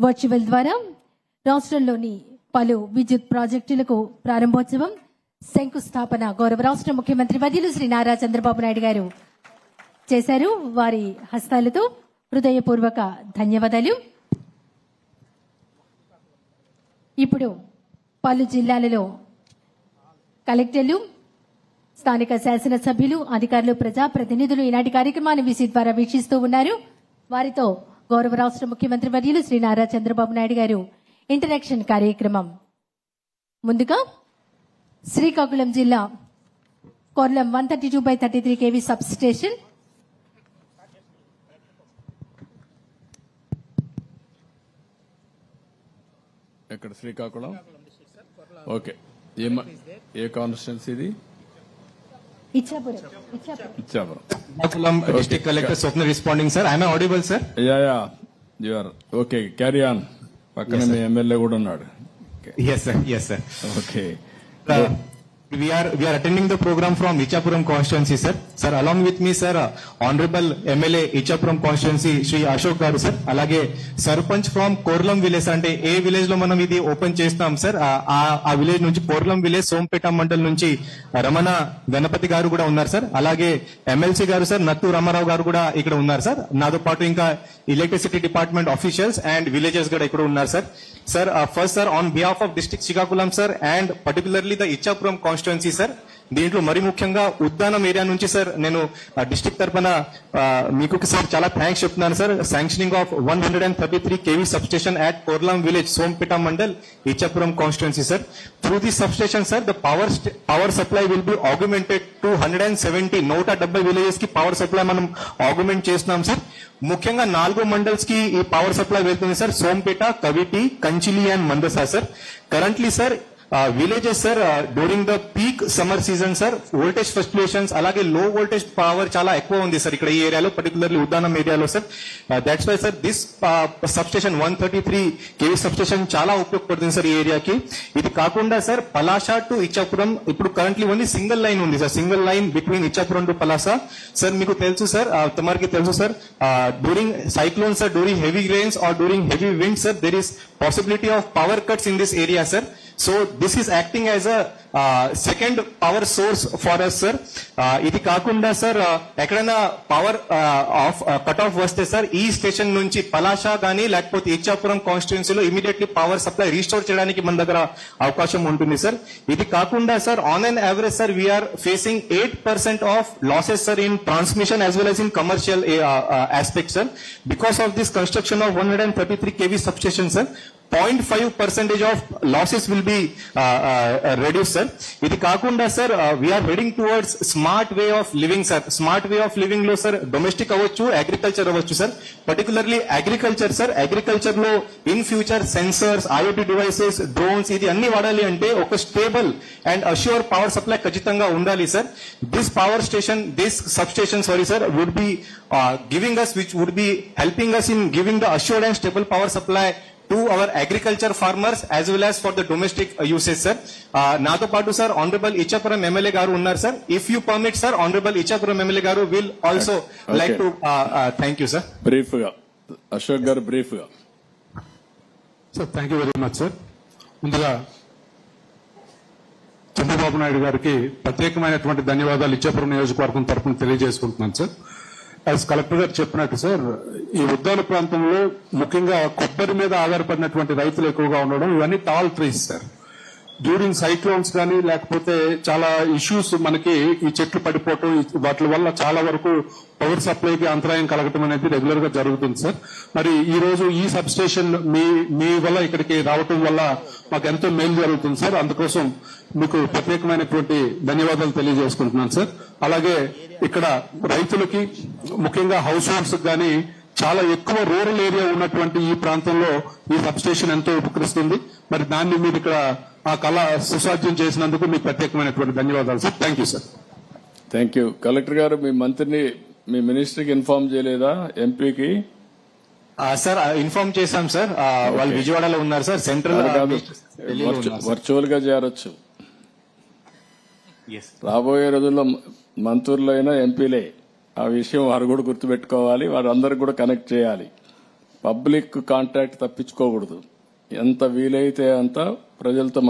Virtual ద్వారా రాష్ట్రంలోని పలు విద్యుత్ ప్రాజెక్టులకు ప్రారంభోత్సవం శంకుస్థాపన గౌరవ రాష్ట్ర ముఖ్యమంత్రి వర్యులు శ్రీ నారా చంద్రబాబు నాయుడు గారు చేశారు. వారి హస్తాలతో హృదయపూర్వక ధన్యవాదాలు. ఇప్పుడు పలు జిల్లాలలో కలెక్టర్లు, స్థానిక శాసనసభ్యులు, అధికారులు, ప్రజాప్రతినిధులు ఈనాటి కార్యక్రమాన్ని వీసీ ద్వారా వీక్షిస్తూ ఉన్నారు. వారితో గౌరవ రాష్ట్ర ముఖ్యమంత్రి వర్యులు శ్రీ నారా చంద్రబాబు నాయుడు గారు ఇంటరాక్షన్ కార్యక్రమం. ముందుగా శ్రీకాకుళం జిల్లా కొర్లం 132/33 kV సబ్ స్టేషన్ ఎక్కడ శ్రీకాకుళం? ఓకే, ఏ కాన్స్టిట్యున్సీ ఇది? Ichchapuram district collector Swapna responding sir. I'm audible sir? Yeah you are okay. Carry on. పక్కన మీ ఎమ్మెల్యే కూడా ఉన్నాడు. Yes sir. Okay. We are attending the program from Ichapuram constituency, sir. Sir, along with me, sir, Honorable MLA Ichapuram constituency, Shri Ashok Garu, sir. Alage Sarpanch from Korlam village, ante A village లో మనం ఇది open చేస్తాం sir. ఆ village నుంచి కోర్లం village Sompeta mandal నుంచి రమణ గణపతి గారు కూడా ఉన్నారు సార్. అలాగే ఎమ్మెల్సీ గారు సార్ నత్తు రామారావు గారు కూడా ఇక్కడ ఉన్నారు సార్. నాతో పాటు ఇంకా electricity department officials and villages కూడా ఇక్కడ ఉన్నారు sir. Sir, first sir, on behalf of district Srikakulam sir and particularly the Ichapuram constituency sir, దీంట్లో మరి ముఖ్యంగా ఉద్దానం ఏరియా నుంచి సార్ నేను డిస్ట్రిక్ట్ తరఫున మీకు సార్ చాలా థ్యాంక్స్ చెప్తున్నాను sir. Sanctioning of 133 kV substation at Korlam village Sompeta mandal Ichchapuram constituency sir. Through this substation sir the power supply will be augmented to 170 villages కి పవర్ సప్లై మనం ఆగ్యుమెంట్ చేస్తున్నాం సార్. ముఖ్యంగా 4 మండల్స్ కి ఈ పవర్ సప్లై వెళ్తుంది sir. Sompeta, Kaviti, Kanchili and Mandasa sir. Currently sir villages sir during the peak summer season sir voltage fluctuations alage low voltage power chala ekkuva undi sir ikkada ee area lo particularly uddanam area lo sir. That's why sir this substation 133 kV substation chala upayogapdutundi sir ee area ki. Idi kaakunda sir Palasa to Ichapuram ippudu currently only single line undi sir, single line between Ichapuram to Palasa sir. Meeku telusu sir, tamariki telusu sir, during cyclones sir, during heavy rains or during heavy winds sir there is possibility of power cuts in this area sir. So this is acting as a second power source for us sir. ఇది కాకుండా sir ఎక్కడైనా power of cut off వస్తే sir ఈ station నుంచి పలాసా గానీ లేకపోతే ఇచ్చాపురం కాన్స్టిట్యున్సీలో immediately power supply restore చేయడానికి మన దగ్గర అవకాశం ఉంటుంది సార్. ఇది కాకుండా sir on an average sir we are facing 8% of losses sir in transmission as well as in commercial aspect sir. Because of this construction of 133 kV substation sir 0.5% of losses will be reduced sir. ఇది కాకుండా sir we are heading towards smart way of living sir. Smart way of living లో సార్ domestic అవ్వచ్చు, agriculture అవ్వచ్చు sir. Particularly agriculture sir. Agriculture లో in future sensors, IoT devices, drones ఇది అన్ని వాడాలి అంటే ఒక stable and assure power supply ఖచ్చితంగా ఉండాలి sir. This power station, this substation sorry sir would be giving us, which would be helping us in giving the assured and stable power supply to our agriculture farmers as well as for the domestic usage sir. నాతో పాటు sir honourable Ichchapuram MLA garu ఉన్నారు sir. If you permit sir honourable Ichchapuram MLA garu will also like to thank you sir. Brief గా Ashok garu brief గా. Sir thank you very much sir. ముందుగా చంద్రబాబు నాయుడు గారికి ప్రత్యేకమైనటువంటి ధన్యవాదాలు ఇచ్చాపురం నియోజకవర్గం తరఫున తెలియజేసుకుంటున్నాను సార్. యాజ్ కలెక్టర్ గారు చెప్పినట్టు సార్ ఈ ఉద్దాన ప్రాంతంలో ముఖ్యంగా కొబ్బరి మీద ఆధారపడినటువంటి రైతులు ఎక్కువగా ఉండడం, ఇవన్నీ tall trees sir. During cyclones కానీ లేకపోతే చాలా ఇష్యూస్ మనకి ఈ చెట్లు పడిపోవటం వాటి వల్ల చాలా వరకు పవర్ సప్లైకి అంతరాయం కలగటం అనేది రెగ్యులర్ గా జరుగుతుంది సార్. మరి ఈ రోజు ఈ సబ్ స్టేషన్ మీ వల్ల ఇక్కడికి రావటం వల్ల మాకు ఎంతో మేలు జరుగుతుంది సార్. అందుకోసం మీకు ప్రత్యేకమైనటువంటి ధన్యవాదాలు తెలియజేసుకుంటున్నాను సార్. అలాగే ఇక్కడ రైతులకి ముఖ్యంగా హౌస్ హోల్డ్స్ కానీ చాలా ఎక్కువ రూరల్ ఏరియా ఉన్నటువంటి ఈ ప్రాంతంలో ఈ సబ్ స్టేషన్ ఎంతో ఉపకరిస్తుంది. మరి దాన్ని మీరు ఇక్కడ ఆ కళ సుసాధ్యం చేసినందుకు మీకు ప్రత్యేకమైనటువంటి ధన్యవాదాలు sir. Thank you sir. Thank you. Collector గారు మీ మంత్రిని, మీ మినిస్టర్కి ఇన్ఫార్మ్ చేయలేదా? ఎంపీకి సార్ ఇన్ఫార్మ్ చేశాం సార్. వాళ్ళు విజయవాడలో ఉన్నారు సార్. సెంట్రల్ వర్చువల్ గా చేరొచ్చు. రాబోయే రోజుల్లో మంత్రులైనా ఎంపీలే ఆ విషయం వారు కూడా గుర్తుపెట్టుకోవాలి. వారందరికి కూడా కనెక్ట్ చేయాలి. పబ్లిక్ కాంట్రాక్ట్ తప్పించుకోకూడదు. ఎంత వీలైతే అంత ప్రజలతో